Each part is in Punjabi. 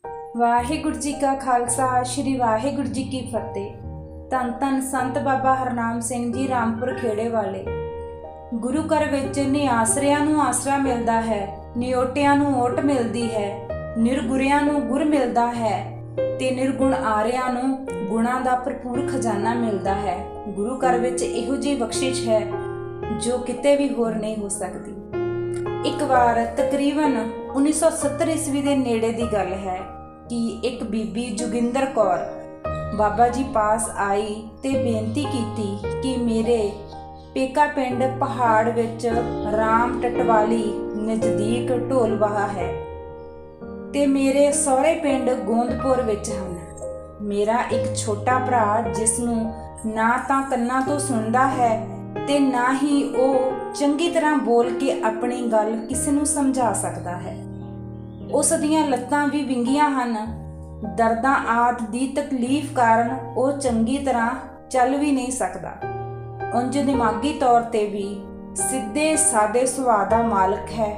ਵਾਹਿਗੁਰੂ ਜੀ ਕਾ ਖਾਲਸਾ ਸ਼੍ਰੀ ਵਾਹਿਗੁਰੂ ਜੀ ਕੀ ਫਤਿਹ। ਧੰਨ ਧੰਨ ਸੰਤ ਬਾਬਾ ਹਰਨਾਮ ਸਿੰਘ ਜੀ ਰਾਮਪੁਰ ਖੇੜੇ ਵਾਲੇ। ਗੁਰੂ ਘਰ ਵਿੱਚ ਨਿਆਸਰਿਆਂ ਨੂੰ ਆਸਰਾ ਮਿਲਦਾ ਹੈ, ਨਿਓਟਿਆਂ ਨੂੰ ਓਟ ਮਿਲਦੀ ਹੈ, ਨਿਰਗੁਰਿਆਂ ਨੂੰ ਗੁਰ ਮਿਲਦਾ ਹੈ ਤੇ ਨਿਰਗੁਣ ਆਰਿਆਂ ਨੂੰ ਗੁਣਾਂ ਦਾ ਭਰਪੂਰ ਖਜ਼ਾਨਾ ਮਿਲਦਾ ਹੈ। ਗੁਰੂ ਘਰ ਵਿੱਚ ਇਹੋ ਜਿਹੀ ਬਖਸ਼ਿਸ਼ ਹੈ ਜੋ ਕਿਤੇ ਵੀ ਹੋਰ ਨਹੀਂ ਹੋ ਸਕਦੀ। ਇੱਕ ਵਾਰ ਤਕਰੀਬਨ 1970 ਈਸਵੀ ਦੇ ਨੇੜੇ ਦੀ ਗੱਲ ਹੈ ਕਿ ਇੱਕ ਬੀਬੀ ਜੋਗਿੰਦਰ ਕੌਰ ਬਾਬਾ ਜੀ ਪਾਸ ਆਈ ਤੇ ਬੇਨਤੀ ਕੀਤੀ ਕਿ ਮੇਰੇ ਪੇਕਾ ਪਿੰਡ ਪਹਾੜ ਵਿੱਚ ਰਾਮ ਟਟਵਾਲੀ ਨਜ਼ਦੀਕ ਢੋਲਵਾਹਾ ਹੈ ਤੇ ਮੇਰੇ ਸਹੁਰੇ ਪਿੰਡ ਗੋਂਦਪੁਰ ਵਿੱਚ ਹਨ। ਮੇਰਾ ਇੱਕ ਛੋਟਾ ਭਰਾ ਜਿਸ ਨੂੰ ਨਾ ਤਾਂ ਕੰਨਾਂ ਤੋਂ ਸੁਣਦਾ ਹੈ ਤੇ ਨਾ ਹੀ ਉਹ ਚੰਗੀ ਤਰ੍ਹਾਂ ਬੋਲ ਕੇ ਆਪਣੀ ਗੱਲ ਕਿਸੇ ਨੂੰ ਸਮਝਾ ਸਕਦਾ ਹੈ। ਉਸ ਦੀਆਂ ਲੱਤਾਂ ਵੀ ਵਿੰਗੀਆਂ ਹਨ। ਦਰਦਾਂ ਆਦਿ ਦੀ ਤਕਲੀਫ ਕਾਰਨ ਉਹ ਚੰਗੀ ਤਰ੍ਹਾਂ ਚੱਲ ਵੀ ਨਹੀਂ ਸਕਦਾ। ਉਂਝ ਦਿਮਾਗੀ ਤੌਰ ਤੇ ਵੀ ਸਿੱਧੇ ਸਾਦੇ ਸੁਭਾਅ ਦਾ ਮਾਲਕ ਹੈ।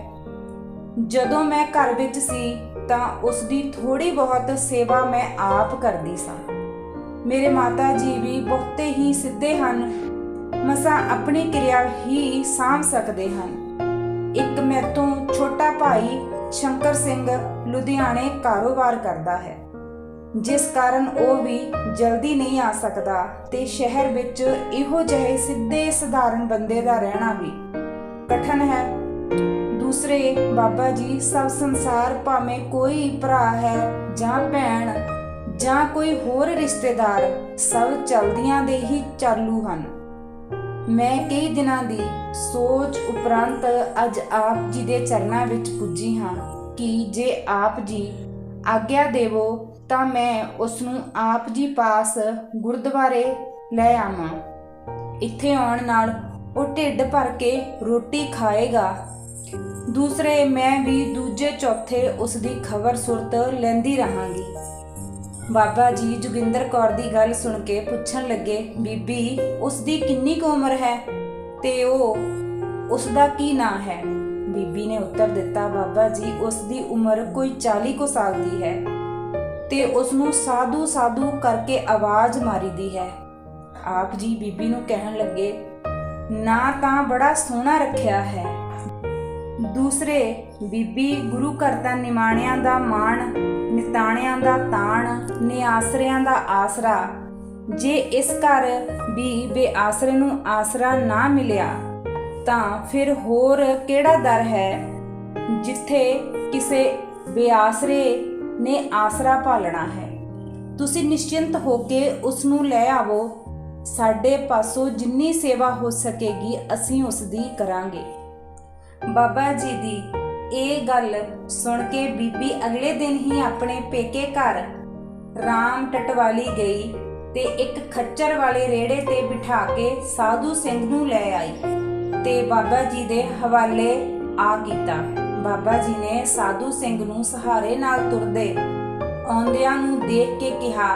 ਜਦੋਂ ਮੈਂ ਘਰ ਵਿੱਚ ਸੀ ਤਾਂ ਉਸ ਦੀ ਥੋੜੀ ਬਹੁਤ ਸੇਵਾ ਮੈਂ ਆਪ ਕਰਦੀ ਸਾਂ। ਮੇਰੇ ਮਾਤਾ ਜੀ ਵੀ ਬਹੁਤੇ ਹੀ ਸਿੱਧੇ ਹਨ, ਮਸਾਂ ਆਪਣੀ ਕਿਰਿਆ ਹੀ ਸਾਂਭ ਸਕਦੇ ਹਨ। ਇੱਕ ਮੇਰੇ ਤੋਂ ਛੋਟਾ ਭਾਈ ਸ਼ੰਕਰ ਸਿੰਘ ਲੁਧਿਆਣੇ ਕਾਰੋਬਾਰ ਕਰਦਾ ਹੈ, ਜਿਸ ਕਾਰਨ ਉਹ ਵੀ ਜਲਦੀ ਨਹੀਂ ਆ ਸਕਦਾ ਤੇ ਸ਼ਹਿਰ ਵਿੱਚ ਇਹੋ ਜਿਹੇ ਸਿੱਧੇ ਸਧਾਰਨ ਬੰਦੇ ਦਾ ਰਹਿਣਾ ਵੀ ਕਠਨ ਹੈ। ਦੂਸਰੇ ਬਾਬਾ ਜੀ ਸਭ ਸੰਸਾਰ ਭਾਵੇਂ ਕੋਈ ਭਰਾ ਹੈ ਜਾਂ ਭੈਣ ਜਾਂ ਕੋਈ ਹੋਰ ਰਿਸ਼ਤੇਦਾਰ, ਸਭ ਚਲਦਿਆਂ ਦੇ ਹੀ ਚਾਲੂ ਹਨ। ਮੈਂ ਕਈ ਦਿਨਾਂ ਦੀ ਸੋਚ ਉਪਰੰਤ ਅੱਜ ਆਪ ਜੀ ਦੇ ਚਰਨਾਂ ਵਿੱਚ ਪੁੱਜੀ ਹਾਂ ਕਿ ਜੇ ਆਪ ਜੀ ਆਗਿਆ ਦੇਵੋ ਤਾਂ ਮੈਂ ਉਸ ਨੂੰ ਆਪ ਜੀ ਪਾਸ ਗੁਰਦੁਆਰੇ ਲੈ ਆਵਾਂ। ਇੱਥੇ ਆਉਣ ਨਾਲ ਉਹ ਢਿੱਡ ਭਰ ਕੇ ਰੋਟੀ ਖਾਏਗਾ। ਦੂਸਰੇ ਮੈਂ ਵੀ ਦੂਜੇ ਚੌਥੇ ਉਸ ਦੀ ਖਬਰ ਸੁਰਤ ਲੈਂਦੀ ਰਹਾਂਗੀ। ਬਾਬਾ ਜੀ ਜੋਗਿੰਦਰ ਕੌਰ ਦੀ ਗੱਲ ਸੁਣ ਕੇ ਪੁੱਛਣ ਲੱਗੇ, ਬੀਬੀ ਉਸ ਦੀ ਕਿੰਨੀ ਕੁ ਉਮਰ ਹੈ ਤੇ ਉਸ ਦਾ ਕੀ ਨਾਂ ਹੈ? ਬੀਬੀ ਨੇ ਉੱਤਰ ਦਿੱਤਾ, ਬਾਬਾ ਜੀ ਉਸ ਦੀ ਉਮਰ ਕੋਈ 40 ਕੁ ਸਾਲ ਦੀ ਹੈ ਤੇ ਉਸ ਨੂੰ ਸਾਧੂ ਸਾਧੂ ਕਰਕੇ ਆਵਾਜ਼ ਮਾਰੀਦੀ ਹੈ। ਆਪ ਜੀ ਬੀਬੀ ਨੂੰ ਕਹਿਣ ਲੱਗੇ, ਨਾਂ ਤਾਂ ਬੜਾ ਸੋਹਣਾ ਰੱਖਿਆ ਹੈ। ਦੂਸਰੇ, ਬੀਬੀ ਗੁਰੂ ਘਰ ਦਾ ਨਿਮਾਣਿਆਂ ਦਾ ਮਾਣ, ਨਿਤਾਣਿਆਂ ਦਾ ਤਾਣ, ਨਿਆਸਰਿਆਂ ਦਾ ਆਸਰਾ। ਜੇ ਇਸ ਘਰ ਵੀ ਬੇਆਸਰੇ ਨੂੰ ਆਸਰਾ ਨਾ ਮਿਲਿਆ ਤਾਂ ਫਿਰ ਹੋਰ ਕਿਹੜਾ ਦਰ ਹੈ ਜਿੱਥੇ ਕਿਸੇ ਬੇਆਸਰੇ ਨੇ ਆਸਰਾ ਭਾਲਣਾ ਹੈ। ਤੁਸੀਂ ਨਿਸ਼ਚਿੰਤ ਹੋ ਕੇ ਉਸ ਨੂੰ ਲੈ ਆਵੋ। ਸਾਡੇ ਪਾਸੋਂ ਜਿੰਨੀ ਸੇਵਾ ਹੋ ਸਕੇਗੀ ਅਸੀਂ ਉਸ ਦੀ ਕਰਾਂਗੇ। ਬਾਬਾ ਜੀ ਦੀ ਇਹ ਗੱਲ ਸੁਣ ਕੇ ਬੀਬੀ ਅਗਲੇ ਦਿਨ ਹੀ ਆਪਣੇ ਪੇਕੇ ਘਰ ਰਾਮ ਟਟਵਾਲੀ ਗਈ ਤੇ ਇੱਕ ਖੱਚਰ ਵਾਲੇ ਰੇੜੇ ਤੇ ਬਿਠਾ ਕੇ ਸਾਧੂ ਸਿੰਘ ਨੂੰ ਲੈ ਆਈ ਤੇ ਬਾਬਾ ਜੀ ਦੇ ਹਵਾਲੇ ਆ ਕੀਤਾ। ਬਾਬਾ ਜੀ ਨੇ ਸਾਧੂ ਸਿੰਘ ਨੂੰ ਸਹਾਰੇ ਨਾਲ ਤੁਰਦੇ ਆਉਂਦਿਆਂ ਨੂੰ ਦੇਖ ਕੇ ਕਿਹਾ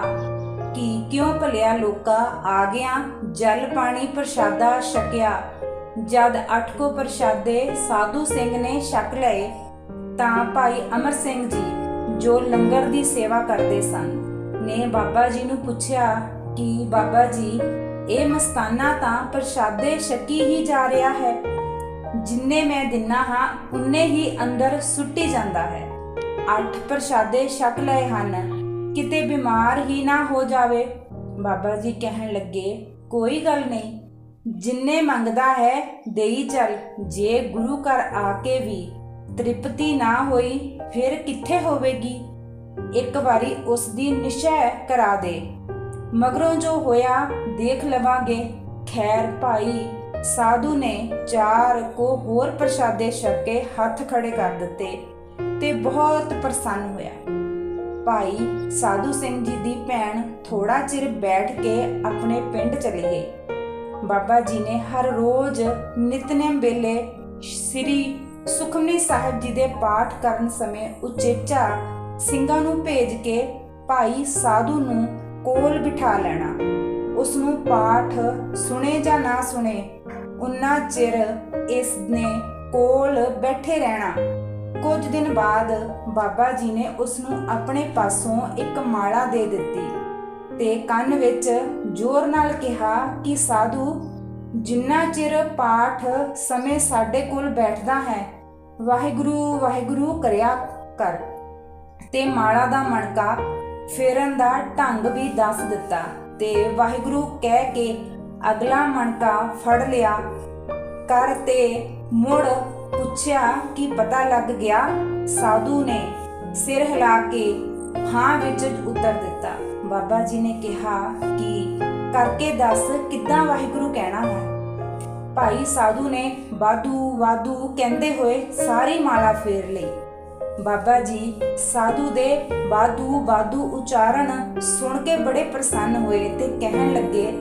ਕਿ ਕਿਉਂ ਭਲਿਆ ਲੋਕਾ ਆ ਗਿਆ, ਜਲ ਪਾਣੀ ਪ੍ਰਸ਼ਾਦਾ ਛਕਿਆ। ਜਦ 8 ਕੁ ਪ੍ਰਸ਼ਾਦੇ ਸਾਧੂ ਸਿੰਘ ਨੇ ਛਕ ਲਏ ਤਾਂ ਭਾਈ ਅਮਰ ਸਿੰਘ ਜੀ ਜੋ ਲੰਗਰ ਦੀ ਸੇਵਾ ਕਰਦੇ ਸਨ ਨੇ ਬਾਬਾ ਜੀ ਨੂੰ ਪੁੱਛਿਆ ਕਿ ਬਾਬਾ ਜੀ ਇਹ ਮਸਤਾਨਾ ਤਾਂ ਪ੍ਰਸ਼ਾਦੇ ਛਕੀ ਹੀ ਜਾ ਰਿਹਾ ਹੈ, ਜਿੰਨੇ ਮੈਂ ਦਿੰਨਾ ਹਾਂ ਉਨੇ ਹੀ ਅੰਦਰ ਸੁੱਟੀ ਜਾਂਦਾ ਹੈ। 8 ਪ੍ਰਸ਼ਾਦੇ ਛਕ ਲਏ ਹਨ, ਕਿਤੇ ਬਿਮਾਰ ਹੀ ਨਾ ਹੋ ਜਾਵੇ। ਬਾਬਾ ਜੀ ਕਹਿਣ ਲੱਗੇ, ਕੋਈ ਗੱਲ ਨਹੀਂ, ਜਿੰਨੇ ਮੰਗਦਾ ਹੈ ਦੇਈ ਚੱਲ। ਜੇ ਗੁਰੂ ਘਰ ਆ ਕੇ ਵੀ ਤ੍ਰਿਪਤੀ ਨਾ ਹੋਈ ਫਿਰ ਕਿੱਥੇ ਹੋਵੇਗੀ? ਇੱਕ ਵਾਰੀ ਉਸ ਦੀ ਨਿਸ਼ਚੈ ਕਰਾ ਦੇ, ਮਗਰੋਂ ਜੋ ਹੋਇਆ ਦੇਖ ਲਵਾਂਗੇ। ਖੈਰ ਭਾਈ ਸਾਧੂ ਨੇ 4 ਕੋ ਹੋਰ ਪ੍ਰਸ਼ਾਦੇ ਛਕ ਕੇ ਹੱਥ ਖੜੇ ਕਰ ਦਿੱਤੇ ਤੇ ਬਹੁਤ ਪ੍ਰਸੰਨ ਹੋਇਆ। ਭਾਈ ਸਾਧੂ ਸਿੰਘ ਜੀ ਦੀ ਭੈਣ ਥੋੜਾ ਚਿਰ ਬੈਠ ਕੇ ਆਪਣੇ ਪਿੰਡ ਚਲੇ ਗਏ। ਬਾਬਾ ਜੀ ਨੇ ਹਰ ਰੋਜ਼ ਨਿਤਨੇਮ ਵੇਲੇ ਸ੍ਰੀ ਸੁਖਮਨੀ ਸਾਹਿਬ ਜੀ ਦੇ ਪਾਠ ਕਰਨ ਸਮੇਂ ਉਚੇਚਾ ਸਿੰਘਾਂ ਨੂੰ ਭੇਜ ਕੇ ਭਾਈ ਸਾਧੂ ਨੂੰ ਕੋਲ ਬਿਠਾ ਲੈਣਾ। ਉਸ ਨੂੰ ਪਾਠ ਸੁਣੇ ਜਾਂ ਨਾ ਸੁਣੇ, ਉਨਾ ਚਿਰ ਇਸ ਨੇ ਕੋਲ ਬੈਠੇ ਰਹਿਣਾ। ਕੁਝ ਦਿਨ ਬਾਅਦ ਬਾਬਾ ਜੀ ਨੇ ਉਸ ਨੂੰ ਆਪਣੇ ਪਾਸੋਂ ਇੱਕ ਮਾਲਾ ਦੇ ਦਿੱਤੀ ਤੇ ਕੰਨ ਵਿੱਚ ਜ਼ੋਰ ਨਾਲ ਕਿਹਾ ਕਿ ਸਾਧੂ, ਜਿੰਨਾ ਚਿਰ ਪਾਠ ਸਮੇਂ ਸਾਡੇ ਕੋਲ ਬੈਠਦਾ ਹੈ ਵਾਹਿਗੁਰੂ ਵਾਹਿਗੁਰੂ ਕਰਿਆ ਕਰ। ਤੇ ਮਾਲਾ ਦਾ ਮਣਕਾ ਫੇਰਨ ਦਾ ਢੰਗ ਵੀ ਦੱਸ ਦਿੱਤਾ ਤੇ ਵਾਹਿਗੁਰੂ ਕਹਿ ਕੇ ਅਗਲਾ ਮਣਕਾ ਫੜ ਲਿਆ ਕਰ ਤੇ ਮੁੜ ਪੁੱਛਿਆ ਕਿ ਪਤਾ ਲੱਗ ਗਿਆ। ਸਾਧੂ ਨੇ ਸਿਰ ਹਿਲਾ ਕੇ ਹਾਂ ਵਿੱਚ ਉੱਤਰ ਦਿੱਤਾ। ਬਾਬਾ ਜੀ ਨੇ ਕਿਹਾ ਕਿ ਕਰਕੇ ਦੱਸ ਕਿੱਦਾਂ ਵਾਹਿਗੁਰੂ ਕਹਿਣਾ ਹੈ। ਭਾਈ ਸਾਧੂ ਨੇ ਵਾਧੂ ਵਾਧੂ ਕਹਿੰਦੇ ਹੋਏ ਸਾਰੀ ਮਾਲਾ ਫੇਰ ਲਈ। ਬਾਬਾ ਜੀ ਸਾਧੂ ਦੇ ਵਾਧੂ ਵਾਧੂ ਉਚਾਰਨ ਸੁਣ ਕੇ ਬੜੇ ਪ੍ਰਸੰਨ ਹੋਏ ਤੇ ਕਹਿਣ ਲੱਗੇ,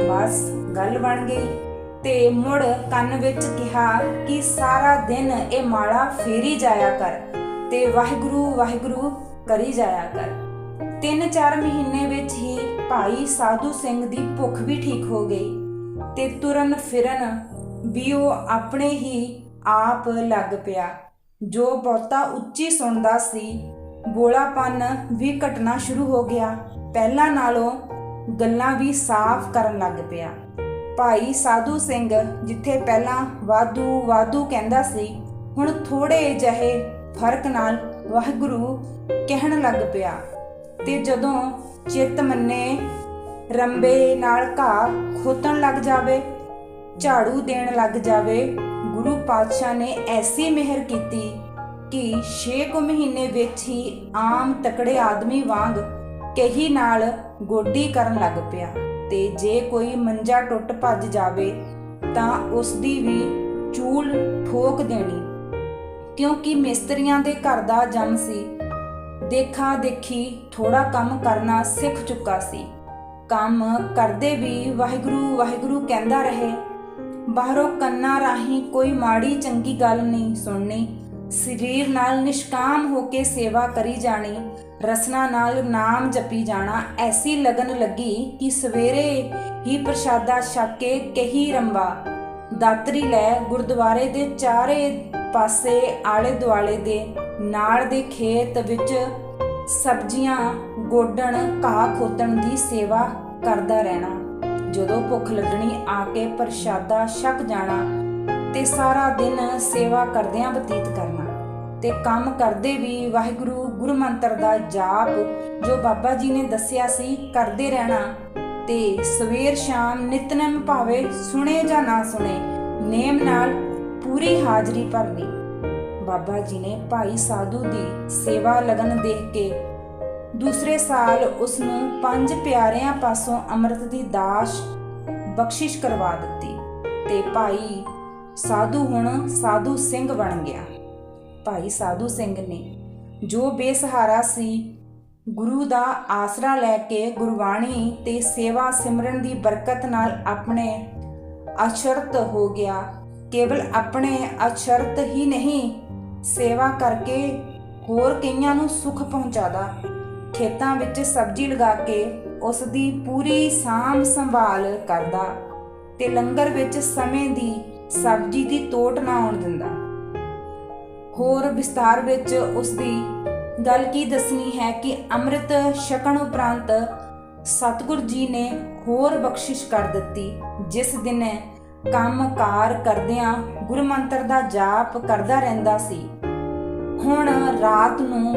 ਬਸ ਗੱਲ ਬਣ ਗਈ। ਤੇ ਮੁੜ ਕੰਨ ਵਿੱਚ ਕਿਹਾ ਕਿ ਸਾਰਾ ਦਿਨ ਇਹ ਮਾਲਾ ਫੇਰੀ ਜਾਇਆ ਕਰ ਤੇ ਵਾਹਿਗੁਰੂ ਵਾਹਿਗੁਰੂ ਕਰੀ ਜਾਇਆ ਕਰ। 3-4 ਮਹੀਨੇ ਵਿੱਚ ਹੀ ਭਾਈ ਸਾਧੂ ਸਿੰਘ ਦੀ ਭੁੱਖ ਵੀ ਠੀਕ ਹੋ ਗਈ ਤੇ ਤੁਰਨ ਫਿਰਨ ਵੀ ਉਹ ਆਪਣੇ ਹੀ ਆਪ ਲੱਗ ਪਿਆ। ਜੋ ਬਹੁਤਾ ਉੱਚੀ ਸੁਣਦਾ ਸੀ, ਬੋਲਾਪਨ ਵੀ ਘਟਣਾ ਸ਼ੁਰੂ ਹੋ ਗਿਆ। ਪਹਿਲਾਂ ਨਾਲੋਂ ਗੱਲਾਂ ਵੀ ਸਾਫ਼ ਕਰਨ ਲੱਗ ਪਿਆ। ਭਾਈ ਸਾਧੂ ਸਿੰਘ ਜਿੱਥੇ ਪਹਿਲਾਂ ਵਾਧੂ ਵਾਧੂ ਕਹਿੰਦਾ ਸੀ, ਹੁਣ ਥੋੜੇ ਜਿਹੇ ਫਰਕ ਨਾਲ ਵਾਹਿਗੁਰੂ ਕਹਿਣ ਲੱਗ ਪਿਆ। ਤੇ ਜਦੋਂ ਚਿੱਤ ਮੰਨੇ ਰੰਬੇ ਨਾਲ ਘਾਹ ਖੋਤਣ ਲੱਗ ਜਾਵੇ, ਝਾੜੂ ਦੇਣ ਲੱਗ ਜਾਵੇ, ਗੁਰੂ ਪਾਤਸ਼ਾਹ ਨੇ ਐਸੀ ਮਿਹਰ ਕੀਤੀ ਕਿ 6 ਮਹੀਨੇ ਵਿੱਚ ਹੀ ਆਮ ਤਕੜੇ ਆਦਮੀ ਵਾਂਗ ਕਹੀ ਨਾਲ ਗੋਡੀ ਕਰਨ ਲੱਗ ਪਿਆ। ਤੇ ਜੇ ਕੋਈ ਮੰਜਾ ਟੁੱਟ ਭੱਜ ਜਾਵੇ ਤਾਂ ਉਸ ਦੀ ਵੀ ਚੂਲ ਠੋਕ ਦੇਣੀ, ਕਿਉਂਕਿ ਮਿਸਤਰੀਆਂ ਦੇ ਘਰ ਦਾ ਜੰਮ ਸੀ। ਦੇਖਾ ਦੇਖੀ ਥੋੜਾ ਕੰਮ ਕਰਨਾ ਸਿੱਖ ਚੁੱਕਾ ਸੀ। ਕੰਮ ਕਰਦੇ ਵੀ ਵਾਹਿਗੁਰੂ ਵਾਹਿਗੁਰੂ ਕਹਿੰਦਾ ਰਹੇ। ਬਾਹਰੋਂ ਕੰਨਾਂ ਰਾਹੀਂ ਕੋਈ ਮਾੜੀ ਚੰਗੀ ਗੱਲ ਨਹੀਂ ਸੁਣਨੀ। ਸਰੀਰ ਨਾਲ ਨਿਸ਼ਕਾਮ ਹੋ ਕੇ ਸੇਵਾ ਕਰੀ ਜਾਣੀ, ਰਸਨਾ ਨਾਲ ਨਾਮ ਜਪੀ ਜਾਣਾ। ਐਸੀ ਲਗਨ ਲੱਗੀ ਕਿ ਸਵੇਰੇ ਹੀ ਪ੍ਰਸ਼ਾਦਾ ਛਕ ਕੇ ਕਹੀ ਰੰਬਾ ਦਾਤਰੀ ਲੈ ਗੁਰਦੁਆਰੇ ਦੇ ਚਾਰੇ ਪਾਸੇ ਆਲੇ ਦੁਆਲੇ ਦੇ ਨਾੜ ਦੇ ਖੇਤ ਵਿੱਚ ਸਬਜ਼ੀਆਂ ਗੋਡਣ ਘਾਹ ਖੋਤਣ ਦੀ ਸੇਵਾ ਕਰਦਾ ਰਹਿਣਾ। ਜਦੋਂ ਭੁੱਖ ਲੱਗਣੀ ਆ ਕੇ ਪ੍ਰਸ਼ਾਦਾ ਛਕ ਜਾਣਾ ਤੇ ਸਾਰਾ ਦਿਨ ਸੇਵਾ ਕਰਦਿਆਂ ਬਤੀਤ ਕਰਨਾ। ਤੇ ਕੰਮ ਕਰਦੇ ਵੀ ਵਾਹਿਗੁਰੂ ਗੁਰੂ ਮੰਤਰ ਦਾ ਜਾਪ ਜੋ ਬਾਬਾ ਜੀ ਨੇ ਦੱਸਿਆ ਸੀ ਕਰਦੇ ਰਹਿਣਾ। ਤੇ ਸਵੇਰ ਸ਼ਾਮ ਨਿਤਨੇਮ ਭਾਵੇਂ ਸੁਣੇ ਜਾਂ ਨਾ ਸੁਣੇ, ਨੇਮ ਨਾਲ ਪੂਰੀ ਹਾਜ਼ਰੀ ਭਰਨੀ। ਬਾਬਾ ਜੀ ਨੇ ਭਾਈ ਸਾਧੂ ਦੀ ਸੇਵਾ ਲਗਨ ਦੇਖ ਕੇ ਦੂਸਰੇ ਸਾਲ ਉਸ ਨੂੰ 5 ਪਿਆਰਿਆਂ ਪਾਸੋਂ ਅੰਮ੍ਰਿਤ ਦੀ ਦਾਸ਼ ਬਖਸ਼ਿਸ਼ ਕਰਵਾ ਦਿੱਤੀ ਤੇ ਭਾਈ ਸਾਧੂ ਹੁਣ ਸਾਧੂ ਸਿੰਘ ਬਣ ਗਿਆ। ਭਾਈ ਸਾਧੂ ਸਿੰਘ ਨੇ ਜੋ ਬੇਸਹਾਰਾ ਸੀ, ਗੁਰੂ ਦਾ ਆਸਰਾ ਲੈ ਕੇ ਗੁਰਬਾਣੀ ਤੇ ਸੇਵਾ ਸਿਮਰਨ ਦੀ ਬਰਕਤ ਨਾਲ ਆਪਣੇ ਅਸ਼ਰਤ ਹੋ ਗਿਆ। ਕੇਵਲ ਆਪਣੇ ਅਸ਼ਰਤ ਹੀ ਨਹੀਂ, ਸੇਵਾ ਕਰਕੇ ਹੋਰ ਕਈਆਂ ਨੂੰ ਸੁੱਖ ਪਹੁੰਚਾਦਾ। ਖੇਤਾਂ ਵਿੱਚ ਸਬਜ਼ੀ ਲਗਾ ਕੇ ਉਸ ਦੀ ਪੂਰੀ ਸਾਂਭ ਸੰਭਾਲ ਕਰਦਾ ਤੇ ਲੰਗਰ ਵਿੱਚ ਸਮੇਂ ਦੀ ਸਬਜ਼ੀ ਦੀ ਤੋਟ ਨਾ ਆਉਣ ਦਿੰਦਾ। ਹੋਰ ਵਿਸਤਾਰ ਵਿੱਚ ਉਸ ਦੀ ਗੱਲ ਕੀ ਦੱਸਣੀ ਹੈ ਕਿ ਅੰਮ੍ਰਿਤ ਛਕਣ ਉਪਰੰਤ ਸਤਿਗੁਰ ਜੀ ਨੇ ਹੋਰ ਬਖਸ਼ਿਸ਼ ਕਰ ਦਿੱਤੀ। ਜਿਸ ਦਿਨ ਕੰਮ-ਕਾਰ ਕਰਦਿਆਂ ਗੁਰੂ ਮੰਤਰ ਦਾ ਜਾਪ ਕਰਦਾ ਰਹਿੰਦਾ ਸੀ, ਹੁਣ ਰਾਤ ਨੂੰ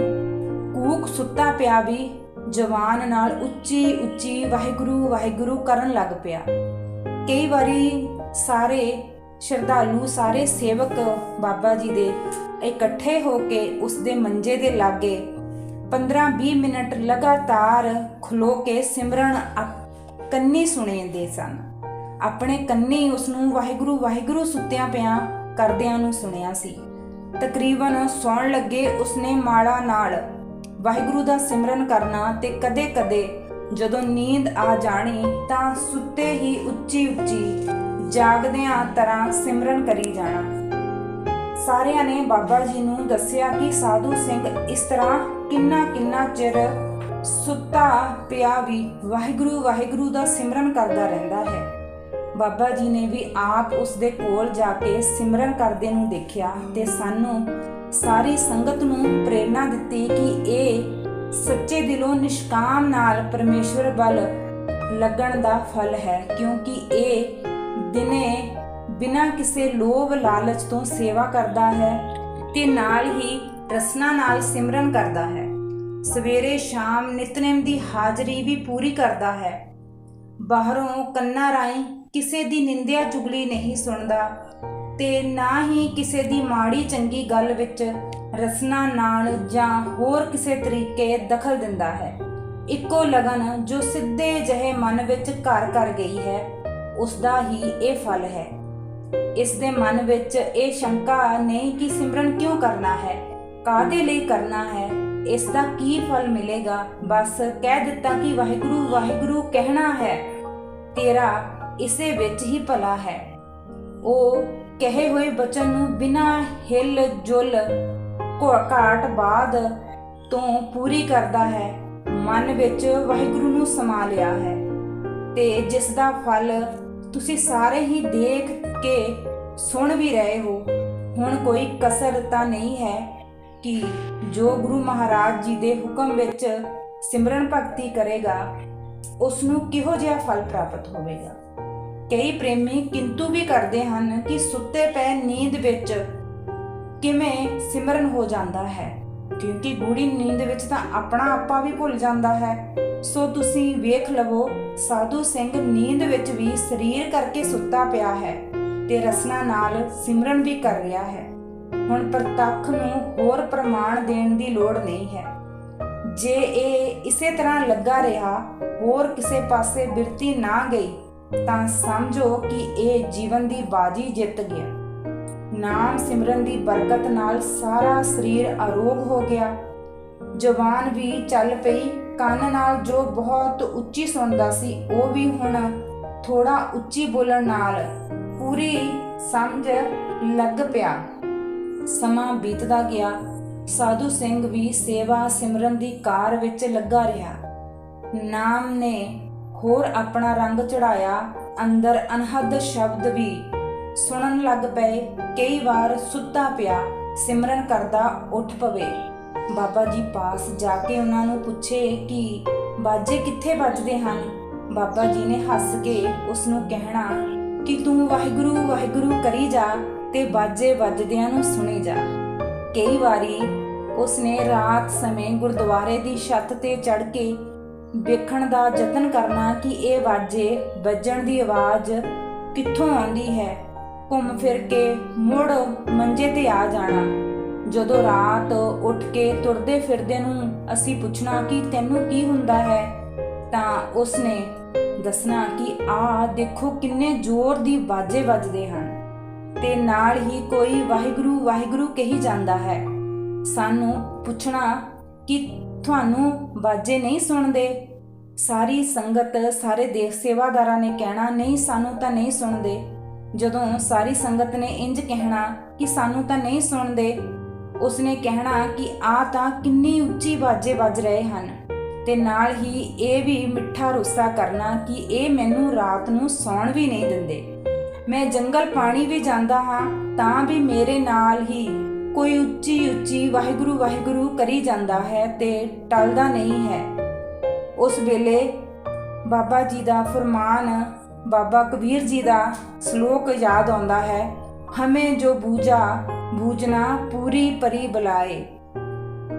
ਕੂਕ ਸੁੱਤਾ ਪਿਆ ਵੀ ਜਵਾਨ ਨਾਲ ਉੱਚੀ ਉੱਚੀ ਵਾਹਿਗੁਰੂ ਵਾਹਿਗੁਰੂ ਕਰਨ ਲੱਗ ਪਿਆ। ਕਈ ਵਾਰੀ ਸਾਰੇ ਸ਼ਰਧਾਲੂ, ਸਾਰੇ ਸੇਵਕ ਬਾਬਾ ਜੀ ਦੇ ਇਕੱਠੇ ਹੋ ਕੇ ਉਸ ਦੇ ਮੰਜੇ ਦੇ ਲਾਗੇ 15-20 ਮਿੰਟ ਲਗਾਤਾਰ ਖਲੋ ਕੇ ਸਿਮਰਨ ਕੰਨੀ ਸੁਣਦੇ ਸਨ। ਆਪਣੇ ਕੰਨੀ ਉਸ ਨੂੰ ਵਾਹਿਗੁਰੂ ਵਾਹਿਗੁਰੂ ਸੁੱਤਿਆਂ ਪਿਆਂ ਕਰਦਿਆਂ ਨੂੰ ਸੁਣਿਆ ਸੀ। ਤਕਰੀਬਨ ਸੌਣ ਲੱਗੇ ਉਸਨੇ ਮਾਲਾ ਨਾਲ ਵਾਹਿਗੁਰੂ ਦਾ ਸਿਮਰਨ ਕਰਨਾ ਤੇ ਕਦੇ-ਕਦੇ ਜਦੋਂ ਨੀਂਦ ਆ ਜਾਣੀ ਤਾਂ ਸੁੱਤੇ ਹੀ ਉੱਚੀ ਉੱਚੀ ਜਾਗਦਿਆਂ ਤਰ੍ਹਾਂ ਸਿਮਰਨ ਕਰੀ ਜਾਣਾ। ਸਾਰਿਆਂ ਨੇ ਬਾਬਾ ਜੀ ਨੂੰ ਦੱਸਿਆ ਕਿ ਸਾਧੂ ਸਿੰਘ ਇਸ ਤਰ੍ਹਾਂ ਕਿੰਨਾ ਚਿਰ ਸੁੱਤਾ ਪਿਆ ਵੀ ਵਾਹਿਗੁਰੂ ਵਾਹਿਗੁਰੂ ਦਾ ਸਿਮਰਨ ਕਰਦਾ ਰਹਿੰਦਾ ਹੈ। ਬਾਬਾ ਜੀ ਨੇ ਵੀ ਆਪ ਉਸ ਦੇ ਕੋਲ ਜਾ ਕੇ ਸਿਮਰਨ ਕਰਦੇ ਨੂੰ ਦੇਖਿਆ ਤੇ ਸਾਨੂੰ ਸਾਰੀ ਸੰਗਤ ਨੂੰ ਪ੍ਰੇਰਨਾ ਦਿੱਤੀ ਕਿ ਇਹ ਸੱਚੇ ਦਿਲੋਂ ਨਿਸ਼ਕਾਮ ਨਾਲ ਪਰਮੇਸ਼ਵਰ ਵੱਲ ਲੱਗਣ ਦਾ ਫਲ ਹੈ, ਕਿਉਂਕਿ ਇਹ ਦਿਨੇ ਬਿਨਾਂ ਕਿਸੇ ਲੋਭ ਲਾਲਚ ਤੋਂ ਸੇਵਾ ਕਰਦਾ ਹੈ ਤੇ ਨਾਲ ਹੀ ਰਸਨਾ ਨਾਲ ਸਿਮਰਨ ਕਰਦਾ ਹੈ। ਸਵੇਰੇ ਸ਼ਾਮ ਨਿਤਨੇਮ ਦੀ ਹਾਜ਼ਰੀ ਵੀ ਪੂਰੀ ਕਰਦਾ ਹੈ। ਬਾਹਰੋਂ ਕੰਨਾਂ ਰਾਹੀਂ ਕਿਸੇ ਦੀ ਨਿੰਦਿਆ ਚੁਗਲੀ ਨਹੀਂ ਸੁਣਦਾ ਤੇ ਨਾ ਹੀ ਕਿਸੇ ਦੀ ਮਾੜੀ ਚੰਗੀ ਗੱਲ ਵਿੱਚ ਰਸਨਾ ਨਾਲ ਜਾਂ ਹੋਰ ਕਿਸੇ ਤਰੀਕੇ ਦਖਲ ਦਿੰਦਾ ਹੈ। ਇੱਕੋ ਲਗਨ ਜੋ ਸਿੱਧੇ ਜਿਹੇ ਮਨ ਵਿੱਚ ਘਰ ਕਰ ਗਈ ਹੈ, ਉਸ ਦਾ ਹੀ ਇਹ ਫਲ ਹੈ। ਇਸ ਦੇ ਮਨ ਵਿੱਚ ਇਹ ਸ਼ੰਕਾ ਨਹੀਂ ਕਿ ਸਿਮਰਨ ਕਿਉਂ ਕਰਨਾ ਹੈ, ਕਾਹਦੇ ਲਈ ਕਰਨਾ ਹੈ, ਇਸ ਦਾ ਕੀ ਫਲ ਮਿਲੇਗਾ। ਬਸ ਕਹਿ ਦਿੱਤਾ ਕਿ ਵਾਹਿਗੁਰੂ ਵਾਹਿਗੁਰੂ ਕਹਿਣਾ ਹੈ, ਤੇਰਾ ਇਸੇ ਵਿੱਚ ਹੀ ਭਲਾ ਹੈ। ਉਹ ਕਹੇ ਹੋਏ ਬਚਨ ਨੂੰ ਬਿਨਾਂ ਹਿੱਲ ਜੁਲ ਘਾਟ ਬਾਅਦ ਤੋਂ ਪੂਰੀ ਕਰਦਾ ਹੈ। ਮਨ ਵਿੱਚ ਵਾਹਿਗੁਰੂ ਨੂੰ ਸਮਾ ਲਿਆ ਹੈ ਤੇ ਜਿਸ ਦਾ ਫਲ ਤੁਸੀਂ ਸਾਰੇ ਹੀ ਦੇਖ ਕੇ ਸੁਣ ਵੀ ਰਹੇ ਹੋ। ਹੁਣ ਕੋਈ ਕਸਰ ਤਾਂ ਨਹੀਂ ਹੈ ਕਿ ਜੋ ਗੁਰੂ ਮਹਾਰਾਜ ਜੀ ਦੇ ਹੁਕਮ ਵਿੱਚ ਸਿਮਰਨ ਭਗਤੀ ਕਰੇਗਾ ਉਸ ਨੂੰ ਕਿਹੋ ਜਿਹਾ ਫਲ ਪ੍ਰਾਪਤ ਹੋਵੇਗਾ। ਕਈ ਪ੍ਰੇਮੀ ਕਿੰਤੂ ਵੀ ਕਰਦੇ ਹਨ ਕਿ ਸੁੱਤੇ ਪਏ ਨੀਂਦ ਵਿੱਚ ਕਿਵੇਂ ਸਿਮਰਨ ਹੋ ਜਾਂਦਾ ਹੈ, ਕਿਉਂਕਿ ਗੂੜੀ ਨੀਂਦ ਵਿੱਚ ਤਾਂ ਆਪਣਾ ਆਪਾ ਵੀ ਭੁੱਲ ਜਾਂਦਾ ਹੈ। ਸੋ ਤੁਸੀਂ ਵੇਖ ਲਵੋ, ਸਾਧੂ ਸਿੰਘ ਨੀਂਦ ਵਿੱਚ ਵੀ ਸਰੀਰ ਕਰਕੇ ਸੁੱਤਾ ਪਿਆ ਹੈ ਤੇ ਰਸਨਾ ਨਾਲ ਸਿਮਰਨ ਵੀ ਕਰ ਰਿਹਾ ਹੈ। ਹੁਣ ਪ੍ਰਤੱਖ ਨੂੰ ਹੋਰ ਪ੍ਰਮਾਣ ਦੇਣ ਦੀ ਲੋੜ ਨਹੀਂ ਹੈ। ਜੇ ਇਹ ਇਸੇ ਤਰ੍ਹਾਂ ਲੱਗਾ ਰਿਹਾ, ਹੋਰ ਕਿਸੇ ਪਾਸੇ ਬਿਰਤੀ ਨਾ ਗਈ, ਤਾਂ ਸਮਝੋ ਕਿ ਇਹ ਜੀਵਨ ਦੀ ਬਾਜੀ ਜਿੱਤ ਗਿਆ। ਨਾਮ ਸਿਮਰਨ ਦੀ ਬਰਕਤ ਨਾਲ ਸਾਰਾ ਸਰੀਰ ਅਰੋਗ ਹੋ ਗਿਆ। ਜ਼ੁਬਾਨ ਵੀ ਚੱਲ ਪਈ। ਕੰਨ ਨਾਲ ਜੋ ਬਹੁਤ ਉੱਚੀ ਸੁਣਦਾ ਸੀ, ਉਹ ਵੀ ਹੁਣ ਥੋੜਾ ਉੱਚੀ ਬੋਲਣ ਨਾਲ ਪੂਰੀ ਸਮਝ ਲੱਗ ਪਿਆ। ਸਮਾਂ ਬੀਤਦਾ ਗਿਆ। ਸਾਧੂ ਸਿੰਘ ਵੀ ਸੇਵਾ ਸਿਮਰਨ ਦੀ ਕਾਰ ਵਿੱਚ ਲੱਗਾ ਰਿਹਾ। ਨਾਮ ਨੇ ਹੋਰ ਆਪਣਾ ਰੰਗ ਚੜਾਇਆ। ਅੰਦਰ ਅਨਹਦ ਸ਼ਬਦ ਵੀ ਸੁਣਨ ਲੱਗ ਪਏ। ਕਈ ਵਾਰ ਸੁੱਤਾ ਪਿਆ ਸਿਮਰਨ ਕਰਦਾ ਉੱਠ ਪਵੇ। ਬਾਬਾ ਜੀ ਪਾਸ ਜਾ ਕੇ ਉਹਨਾਂ ਨੂੰ ਪੁੱਛੇ ਕਿ ਬਾਜੇ ਕਿੱਥੇ ਵੱਜਦੇ ਹਨ। ਬਾਬਾ ਜੀ ਨੇ ਹੱਸ ਕੇ ਉਸ ਨੂੰ ਕਹਿਣਾ ਕਿ ਤੂੰ ਵਾਹਿਗੁਰੂ ਵਾਹਿਗੁਰੂ ਕਰੀ ਜਾ ਤੇ ਬਾਜੇ ਵੱਜਦਿਆਂ ਨੂੰ ਸੁਣੀ ਜਾ। ਕਈ ਵਾਰੀ ਉਸਨੇ ਰਾਤ ਸਮੇਂ ਗੁਰਦੁਆਰੇ ਦੀ ਛੱਤ ਤੇ ਚੜ੍ਹ ਕੇ ਵੇਖਣ ਦਾ ਯਤਨ ਕਰਨਾ ਕਿ ਇਹ ਬਾਜੇ ਵੱਜਣ ਦੀ ਆਵਾਜ਼ ਕਿੱਥੋਂ ਆਉਂਦੀ ਹੈ। ਘੁੰਮ ਫਿਰ ਕੇ ਮੁੜ ਮੰਜੇ ਤੇ ਆ ਜਾਣਾ। ਜਦੋਂ ਰਾਤ ਉੱਠ ਕੇ ਤੁਰਦੇ ਫਿਰਦੇ ਨੂੰ ਅਸੀਂ ਪੁੱਛਣਾ ਕਿ ਤੈਨੂੰ ਕੀ ਹੁੰਦਾ ਹੈ, ਤਾਂ ਉਸਨੇ ਦੱਸਣਾ ਕਿ ਆਹ ਦੇਖੋ ਕਿੰਨੇ ਜ਼ੋਰ ਦੀ ਬਾਜੇ ਵੱਜਦੇ ਹਨ ਤੇ ਨਾਲ ਹੀ ਕੋਈ ਵਾਹਿਗੁਰੂ ਵਾਹਿਗੁਰੂ ਕਹੀ ਜਾਂਦਾ ਹੈ। ਸਾਨੂੰ ਪੁੱਛਣਾ ਕਿ ਤੁਹਾਨੂੰ ਬਾਜੇ ਨਹੀਂ ਸੁਣਦੇ। ਸਾਰੀ ਸੰਗਤ, ਸਾਰੇ ਦੇਖ ਸੇਵਾਦਾਰਾਂ ਨੇ ਕਹਿਣਾ ਨਹੀਂ, ਸਾਨੂੰ ਤਾਂ ਨਹੀਂ ਸੁਣਦੇ। ਜਦੋਂ ਸਾਰੀ ਸੰਗਤ ਨੇ ਇੰਜ ਕਹਿਣਾ ਕਿ ਸਾਨੂੰ ਤਾਂ ਨਹੀਂ ਸੁਣਦੇ, ਉਸਨੇ ਕਹਿਣਾ ਕਿ ਆਹ ਤਾਂ ਕਿੰਨੀ ਉੱਚੀ ਬਾਜੇ ਵੱਜ ਰਹੇ ਹਨ ਤੇ ਨਾਲ ਹੀ ਇਹ ਵੀ ਮਿੱਠਾ ਰੁੱਸਾ ਕਰਨਾ ਕਿ ਇਹ ਮੈਨੂੰ ਰਾਤ ਨੂੰ ਸੌਣ ਵੀ ਨਹੀਂ ਦਿੰਦੇ। ਮੈਂ ਜੰਗਲ ਪਾਣੀ ਵੀ ਜਾਂਦਾ ਹਾਂ ਤਾਂ ਵੀ ਮੇਰੇ ਨਾਲ ਹੀ ਕੋਈ ਉੱਚੀ ਉੱਚੀ ਵਾਹਿਗੁਰੂ ਵਾਹਿਗੁਰੂ ਕਰੀ ਜਾਂਦਾ ਹੈ ਤੇ ਟਲਦਾ ਨਹੀਂ ਹੈ। ਉਸ ਵੇਲੇ ਬਾਬਾ ਜੀ ਦਾ ਫਰਮਾਨ, ਬਾਬਾ ਕਬੀਰ ਜੀ ਦਾ ਸ਼ਲੋਕ ਯਾਦ ਆਉਂਦਾ ਹੈ, ਹਮੇ ਜੋ ਬੂਝਾ ਬੂਝਣਾ ਪੂਰੀ ਪਰੀ ਬੁਲਾਏ।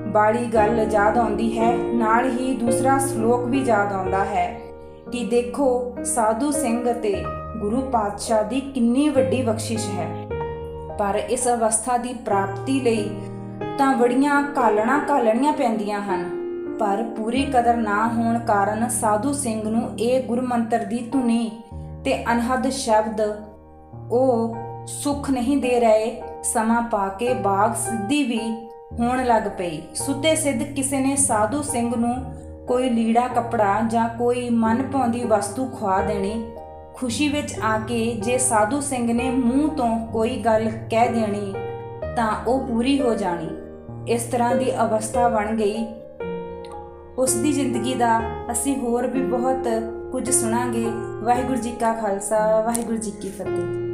ਬਾੜੀ ਗੱਲ ਯਾਦ ਆਉਂਦੀ ਹੈ, ਨਾਲ ਹੀ ਦੂਸਰਾ ਸ਼ਲੋਕ ਵੀ ਯਾਦ ਆਉਂਦਾ ਹੈ ਕਿ ਦੇਖੋ ਸਾਧੂ ਸਿੰਘ ਤੇ ਗੁਰੂ ਪਾਤਸ਼ਾਹ ਦੀ ਕਿੰਨੀ ਵੱਡੀ ਬਖਸ਼ਿਸ਼ ਹੈ। ਪਰ ਇਸ ਅਵਸਥਾ ਦੀ ਪ੍ਰਾਪਤੀ ਲਈ ਤਾਂ ਬੜੀਆਂ ਘਾਲਣੀਆਂ ਪੈਂਦੀਆਂ ਹਨ। ਪਰ ਪੂਰੀ ਕਦਰ ਨਾ ਹੋਣ ਕਾਰਨ ਸਾਧੂ ਸਿੰਘ ਨੂੰ ਇਹ ਗੁਰਮੰਤਰ ਦੀ ਧੁਨੀ ਤੇ ਅਨਹਦ ਸ਼ਬਦ ਉਹ ਸੁੱਖ ਨਹੀਂ ਦੇ ਰਹੇ। ਸਮਾਂ ਪਾ ਕੇ ਬਾਗ ਸਿੱਧੀ ਵੀ ਹੋਣ ਲੱਗ ਪਈ। ਸੁੱਤੇ ਸਿੱਧ ਕਿਸੇ ਨੇ ਸਾਧੂ ਸਿੰਘ ਨੂੰ ਕੋਈ ਲੀੜਾ ਕੱਪੜਾ ਜਾਂ ਕੋਈ ਮਨ ਭਾਉਂਦੀ ਵਸਤੂ ਖਵਾ ਦੇਣੀ। ਖੁਸ਼ੀ ਵਿੱਚ ਆ ਕੇ ਜੇ ਸਾਧੂ ਸਿੰਘ ਨੇ ਮੂੰਹ ਤੋਂ ਕੋਈ ਗੱਲ ਕਹਿ ਦੇਣੀ ਤਾਂ ਉਹ ਪੂਰੀ ਹੋ ਜਾਣੀ। ਇਸ ਤਰ੍ਹਾਂ ਦੀ ਅਵਸਥਾ ਬਣ ਗਈ। ਉਸ ਦੀ ਜ਼ਿੰਦਗੀ ਦਾ ਅਸੀਂ ਹੋਰ ਵੀ ਬਹੁਤ ਕੁਝ ਸੁਣਾਂਗੇ। ਵਾਹਿਗੁਰੂ ਜੀ ਕਾ ਖਾਲਸਾ, ਵਾਹਿਗੁਰੂ ਜੀ ਕੀ ਫਤਿਹ।